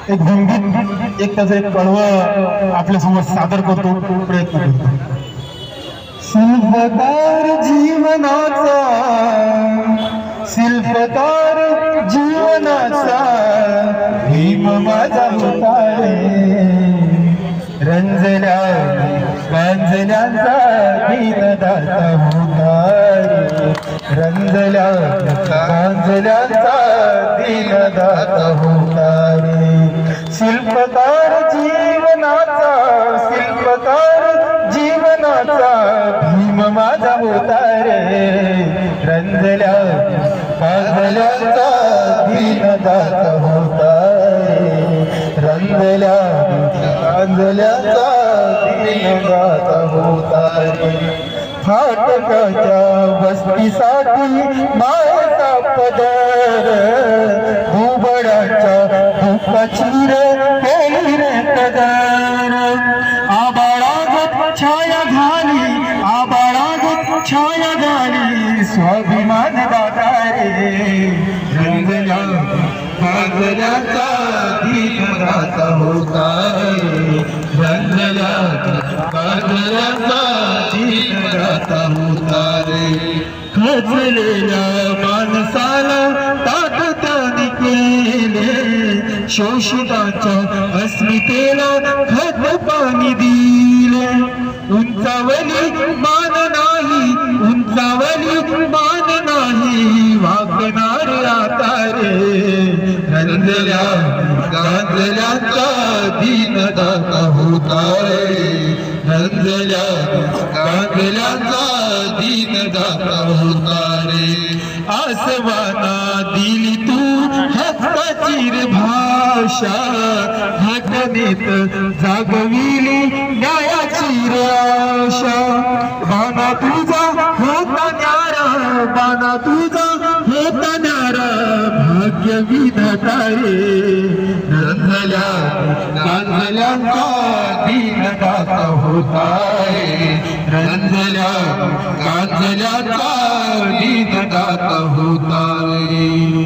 एक भंगीत एक त्याचं एक कळवं आपल्या समोर सादर करतो, प्रयत्न करतो. शिल्पकार जीवनाचा, शिल्पकार जीवनाचा भीम माझा होता रे. रंजल्या गांजल्याचा दीनदाता होता रे. रंजल्या गांजल्याचा दीनदाता होता रे. शिल्पकार जीवनाचा, शिल्पकार जीवनाचा भीम माझा होता रे. रंजल्या गांजल्याचा दीनदाता होता रे. रंजल्या गांजल्याचा दीनदाता होता रे. फाटकाच्या वस्तीसाठी मायेचा पदर, घुबडाच्या भुकाची रे केली रे कदर. आबाळागत छाया घाली, आबाळागत छाया घाली स्वाभिमान दाता रे. रंगल्या गांजल्याचा दीनदाता होता रे. रंगल्या गांजल्याचा दीनदाता होता रे. खचलेल्या माणसाला ताकदाने केले, शोषिताच्या अस्मितेला खत पाणी दिले. उंचावली मान नाही, उंचावली मान नाही वागणार आता रे. रंजल्या गांजल्याचा दीनदाता होता रे. रंजल्या गांजल्याचा दीनदाता होता रे. आसवाना दिली तू हक्काची रे भाषा, घटनेत जागविली न्यायाची रे आशा. बाणा तुझा होता न्यारा, बाणा तुझा होता न्यारा भाग्य विधाता रे. रंजल्या गांजल्याचा दीनदाता होता रे. रंजल्या गांजल्याचा दीनदाता होता रे.